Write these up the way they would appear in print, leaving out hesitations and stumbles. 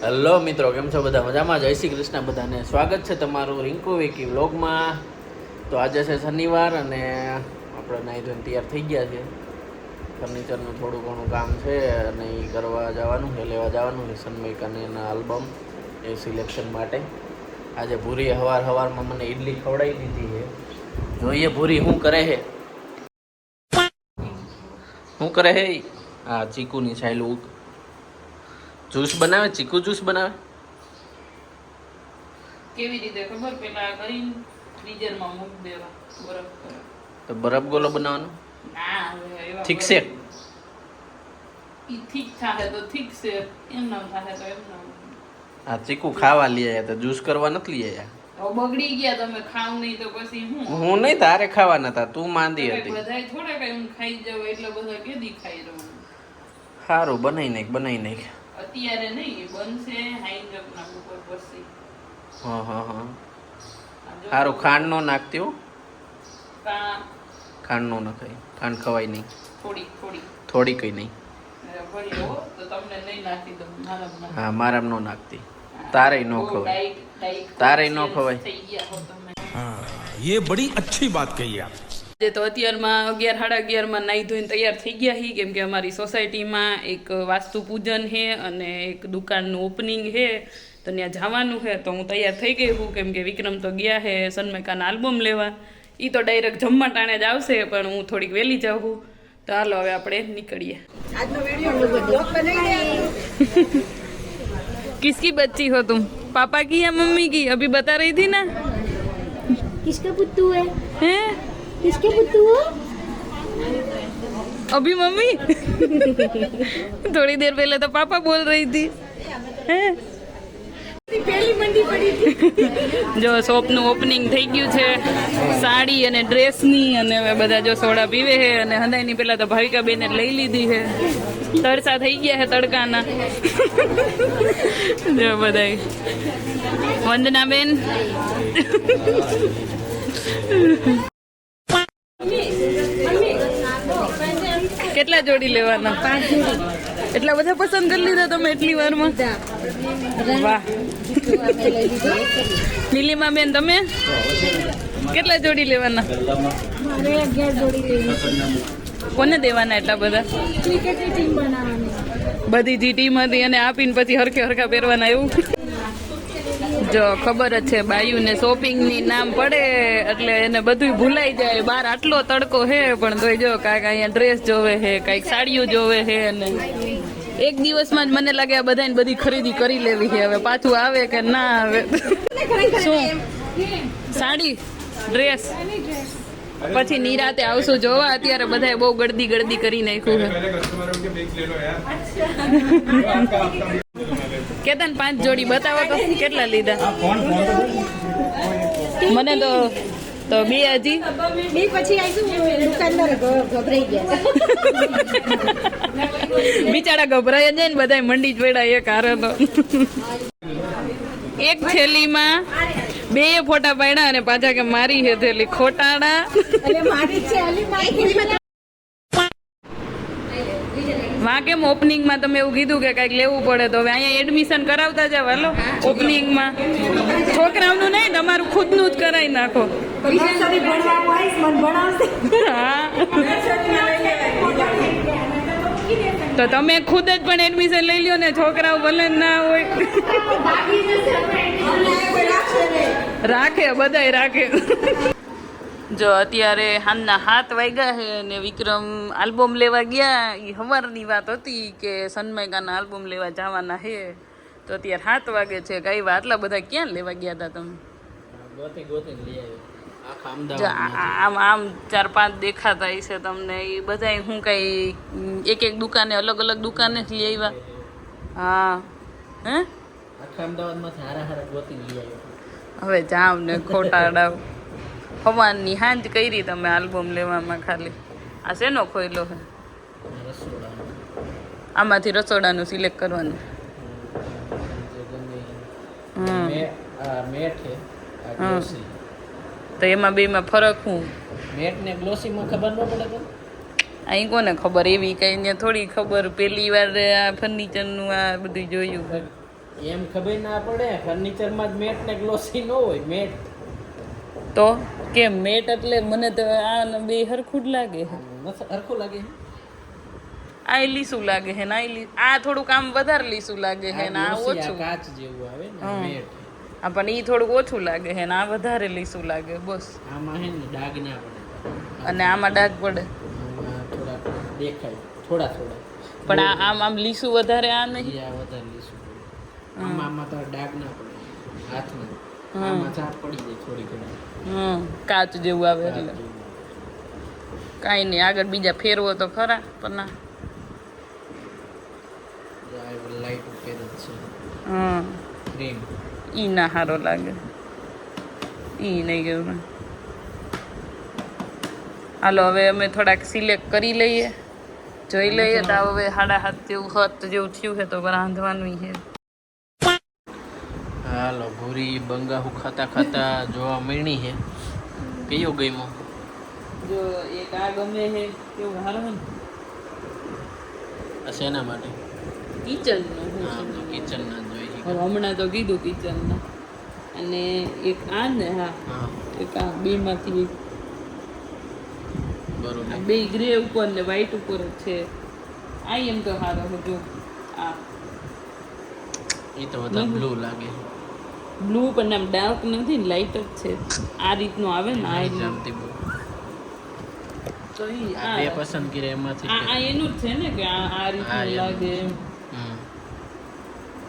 Hello મિત્રો, કેમ છો બધા? મજામાં? જય શ્રી કૃષ્ણ બધાને. સ્વાગત છે તમારું રિંકુ વિકી વ્લોગમાં. તો આજે છે શનિવાર અને આપણે નાહી ધોઈને તૈયાર થઈ ગયા છે. ફર્નિચરનું થોડું ઘણું કામ છે અને એ કરવા જવાનું છે, લેવા જવાનું છે સનમાઈકાની એના આલ્બમ એ સિલેક્શન માટે. આજે ભૂરી સવારમાં મને ઈડલી ખવડાવી દીધી છે. જોઈએ ભૂરી શું કરે છે. શું કરે છે? હા, ચીકુની છાયલું જ્યુસ બનાવે. ચીકુ જ્યુસ બનાવે કેવી રીતે ખબર? પેલા કરીને ફ્રીઝરમાં મૂકી દેવા બરફ. તો બરફ ગોલો બનાવવાનો? ના, ઠીક છે. ઈ ઠીક થાહે તો ઠીક છે, એમ નામ થાહે તો એમ નામ. આ ચીકુ ખાવા લઈ આવ્યા, તો જ્યુસ કરવા નથી લઈ આવ્યા. તો બગડી ગયા, તમે ખાવ નહીં તો પછી હું નહીં, તારે ખાવા નતા, તું માંદી હતી. બધાય થોડા કઈ હું ખાઈ જાવ એટલે બધા કેદી ખાઈ રહું. સારું, બનાવી નાખ. અત્યારે નહીં, બનશે હાઈજક ના ઉપર પછી. હા. સારું, ખાંડ નો નાખતી હો. ખાંડ નો નખાય, ખાંડ ખવાય નહીં. થોડી કઈ નહીં. હા, મારામ નો નાખતી. તારે નો ખવાય. ये बड़ी अच्छी बात कही आप. તો અત્યારમાં 11:30 નાહી ધોઈને તૈયાર થઈ ગયા હી, કેમ કે અમારી સોસાયટીમાં એક વાસ્તુ પૂજન છે અને એક દુકાનનું ઓપનિંગ છે, તો ત્યાં જવાનું છે. તો હું તૈયાર થઈ ગઈ હું, કેમ કે વિક્રમ તો ગયા છે સનમાઈકાના આલ્બમ લેવા. એ તો ડાયરેક્ટ જમવા ટાણે જ આવશે, પણ હું થોડીક વહેલી જાઉં છું. તો હાલો હવે આપણે નીકળીએ. किसकी बच्ची हो तुम? पापा की या मम्मी की? अभी बता रही थी ना. किसका पुत्तू है? हैं? किसके पुत्तू हो? अभी मम्मी. थोड़ी देर पहले तो पापा बोल रही थी. हैं? पहली मंडी पड़ी थी. જો શોપનું ઓપનિંગ થઈ ગયું છે સાડી અને ડ્રેસની, અને હવે બધા જો સોડા પીવે છે. અને હંદાઈની પેલા તો ભાવિકા બેને લઈ લીધી છે. તરસા થઈ ગયા છે તડકાના. જો બધાય વંદના બેન. કેટલા જોડી લેવાના? 5 जोड़ी. એટલા બધા પસંદ કરી લીધા તમે એટલી વારમાં? વાહ. નીલિમા બેન, તમે કેટલા જોડી લેવાના? मारे 11 जोड़ी लेनी. કોને દેવાના એટલા બધા? ક્રિકેટની ટીમ બનાવવાની. બધી જે ટીમ હતી અને આપીને પછી હરખા પહેરવાના એવું? જો ખબર જ છે બાયુને શોપિંગની નામ પડે એટલે એને બધું ભૂલાઈ જાય. બહાર આટલો તડકો છે પણ તોય જો કાંઈક અહીંયા ડ્રેસ જોવે છે, કાંઈક સાડીઓ જોવે છે. અને એક દિવસમાં જ મને લાગે આ બધાને બધી ખરીદી કરી લેવી છે. હવે પાછું આવે કે ના આવે. શું સાડી ડ્રેસ પછી નિરાતે આવશું જોવા. અત્યારે બધાએ બહુ ગળદી કરી નાખ્યું છે. કેતન 5 જોડી બતાવો તો કેટલા લીધા? મને તો 2 હજી. બે પછી આવીશું દુકાનદાર ગભરાઈ ગયા. બિચારા ગભરાઈ જાય ને, બધા મંડી જ પડ્યા એક હારે. તો એક થેલીમાં 2 ફોટા પાડ્યા અને પાછા કે મારી હે થેલી ખોટાડા. એટલે મારી છે અલી વાં કેમ ઓપનિંગમાં તમે એવું કીધું કે કંઈક લેવું પડે, તો હવે અહીંયા એડમિશન કરાવતા જાવ. હાલો ઓપનિંગમાં છોકરાઓનું નહીં, તમારું ખુદનું જ કરાવી નાખો. હા, તો તમે ખુદ જ પણ એડમિશન લઈ લ્યો ને, છોકરાઓ ભલે ના હોય. રાખે, બધાય રાખે. જો અત્યારે સાંજના 7 વાગ્યા છે અને વિક્રમ આલ્બમ લેવા ગયા. એ સવારની વાત હતી કે સનમાઈકાના આલ્બમ લેવા જવાના છે. તો અત્યારે 7 વાગે છે. કઈ વાત, આટલા બધા ક્યાં લેવા ગયા હતા તમે? આમ 4-5 દેખાતા હશે તમને. એ બધા હું કઈ એક દુકાને અલગ દુકાને જ લઈ આવ્યા? હા. હે, હવે જાવ ને ખોટા અડાવ. હવાની હાંજ કરી તમે આલ્બમ લેવામાં. ખાલી આ શેનો ખોયલો છે? આમાંથી રસોડાનું સિલેક્ટ કરવાનું. તો એમાં બેમાં ફરક શું? મેટ ને ગ્લોસીમાં ખબર ન પડે? અહીં કોને ખબર? એવી કઈ ને થોડી ખબર. પહેલી વાર આ ફર્નિચરનું આ બધું જોયું. એમ ખબર ના પડે ફર્નિચરમાં જ મેટ ને ગ્લોસી ન હોય મેટ તો કેમ મેટ એટલે મને તો આ ને બે હરખું જ લાગે છે. હરખું લાગે આ લીસું લાગે છે ને આ થોડુંક આમ વધારે લીસું લાગે છે ને આ glossy, ઓછું. કાચ જેવું આવે ને હા. મેટ હા પણ ઈ થોડુંક ઓછું લાગે છે ને આ વધારે લીસું લાગે બસ. આમાં હે ને ડાઘ ના પડે અને આમાં ડાઘ પડે આમાં થોડા દેખાય થોડા પણ આ આમ આમ લીસું વધારે આ નહીં. ઈ આ વધારે લીસું પડે આમાં તો ડાઘ ના પડે હાથમાં હા. આમાં ચાપ પડી જાય થોડી ઘણી કાચ જેવું આવે એટલે કાંઈ નહીં આગળ બીજા ફેરવો તો ખરા પણ ના. લાઈટ ઉપર જ છે હા ક્રીમ ઈ ના સારો લાગે ઈ નહીં ગયું. હાલો હવે અમે થોડાક સિલેક્ટ કરી લઈએ જોઈ લઈએ તો હવે 7:30 જેવું 7 જેવું થયું છે તો રાંધવાનું છે. હાલો ભૂરી બંગાહુ ખાતા ખાતા જોવા મળી છે કયો ગમ્યો જો એક આ ગમે છે કેવું સારું છે ને આ શેના માટે કિચનનું હા તો કિચનના જ જોઈએ છે. હમણાં તો કીધું કિચનનું અને એક આ ને હા હા એક આ બેમાંથી બરોબર બે ગ્રે ઉપર ને વ્હાઈટ ઉપર જ છે. આ એમ તો સારો છે જો આ એ તો વધારે બ્લુ લાગે બ્લુ પણ આમ ડાર્ક નથી ને લાઇટ જ છે આ રીતનું આવે ને આ રીતનું. જામતી બ્લુ તો ઈ આ બે પસંદ કર્યા એમાંથી આ એનું જ છે ને કે આ રીતનું એનું. લાગે એમ. હમ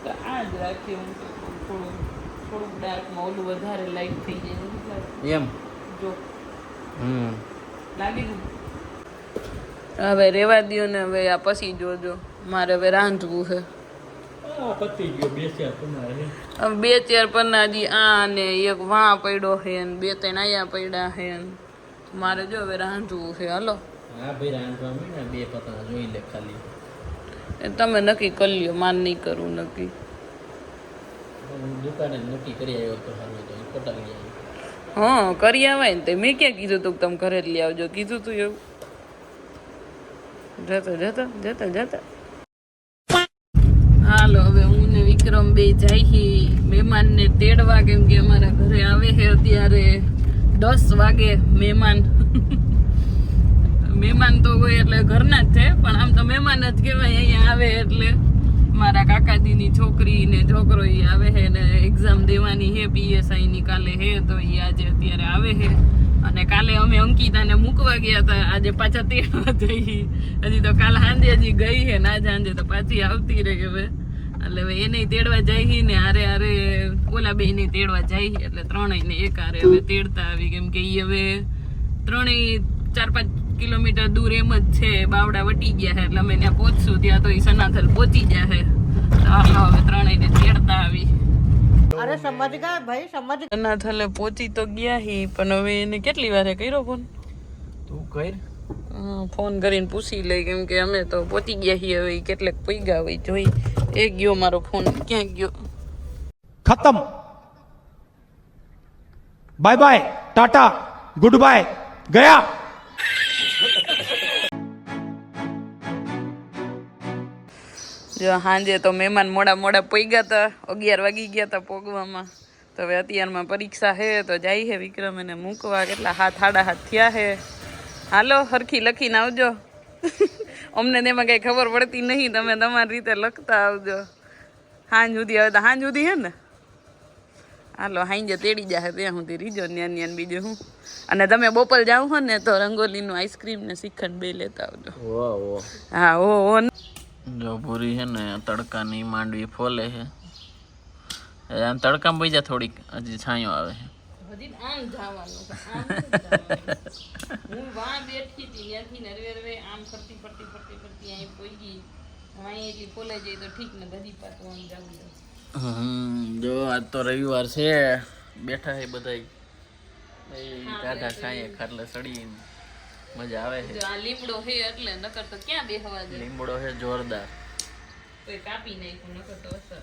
તો આ જ રાખીએ હું તો થોડુંક ડાર્કમાં ઓલું વધારે લાઇટ થઈ જાય એવું લાગે. એમ જો હમ લાગી ગયું હવે રેવા દ્યો ને હવે આ પછી જોજો મારે હવે રાંધવું છે. પતી ગયો બે ચાર તમારે હવે 2-4 પન્ના હજી આ ને એક વાં પડ્યો છે ને 2-3 આયા પડ્યા છે ને મારે જો હવે રાંધવું છે. હાલો હા ભાઈ રાંધવા માંડ્યા બે પતા જોઈ લે ખાલી એ તમે નક્કી કરી લ્યો માન નહીં કરવું નક્કી. હું દુકાને જ નક્કી કરી આવ્યો તો સારું તો ખોટા લઈ આવ્યો હા કરી આવાય ને તે મેં ક્યાં કીધું તું કે તમે ઘરે જ લઈ આવજો કીધું તું એવું. જતા હાલો હવે હું ને વિક્રમ બે જાય મહેમાનને તેડવા કેમ કે અમારા ઘરે આવે છે અત્યારે 10 વાગે મહેમાન. મહેમાન તો હોય એટલે ઘરના જ છે પણ આમ તો મહેમાન જ કહેવાય અહીંયા આવે એટલે. મારા કાકાજીની છોકરી ને છોકરો એ આવે છે ને એક્ઝામ દેવાની છે PSI ની કાલે છે તો એ આજે અત્યારે આવે છે અને કાલે અમે અંકિતાને મૂકવા ગયા હતા આજે પાછા તેડવા જઈ હજી તો કાલ સાંજે હજી ગઈ છે ને આજ સાંજે તો પાછી આવતી રહે હવે એટલે હવે એને તેડવા જાય ને હારે હારે ઓલા બે ને તેડવા જાય એટલે ત્રણેયને એક હારે હવે તેડતા આવી કેમ કે એ હવે ત્રણેય 4-5 કિલોમીટર દૂર એમ જ છે બાવડા વટી ગયા છે એટલે અમે ત્યાં પહોંચશું ત્યાં તો એ સનાથલ પહોંચી ગયા છે તો હાલો હવે ત્રણેયને તેડતા આવી. અરે સમજ ગયા ભાઈ સમજ સનાથલે પહોંચી તો ગયા હી પણ હવે એને કેટલી વારે કર્યો ફોન તું કર ફોન કરીને પૂછી લઈ કેમ કે અમે તો પહોંચી ગયા છીએ હવે કેટલેક પૈગા હોય જોઈ. એક ગયો મારો ફોન ક્યાં ગયો खत्म बाय बाय टाटा गुड बाय गया જો સાંજે તો મહેમાન મોડા પૈગા હતા 11 વાગી ગયા હતા પોગવામાં તો હવે અત્યારમાં પરીક્ષા છે તો જાય છે વિક્રમ એને મૂકવા કેટલા 7:30 થયા છે. હાલો હરખી લખીને આવજો. અમને તેમાં કઈ ખબર પડતી નહીં તમે તમારી રીતે લખતા આવજો. સાંજ સુધી હવે તો સાંજ સુધી છે ને હાલો સાંજે તેડી જાય ત્યાં સુધી રીજો ન્યાન બીજું હું. અને તમે બોપલ જાવ હો ને તો રંગોલીનું આઈસ્ક્રીમ ને શ્રીખંડ બે લેતા આવજો. હા ઓ જો પૂરી છે ને તડકાની માંડવી ફોલે છે આમ તડકામાં પૈજા થોડીક હજી છાંયો આવે છે હજી આમ જવાનું છે હું વાં બેઠી હતી ત્યાંથી ને રવે આમ ફરતી અહીં પહોંચી અહીં એટલી ફોલાઈ જાય તો ઠીક ને હજી પાછું આમ જવું છે. જો આજ તો રવિવાર છે બેઠા છે બધા દાદા છાંયે ખાટલે સડી મજા આવે છે. જો આ લીમડો છે એટલે નકર તો ક્યાં બેહવા દે. લીમડો છે જોરદાર કોઈ કાપી નાખ્યું નકર તો અસર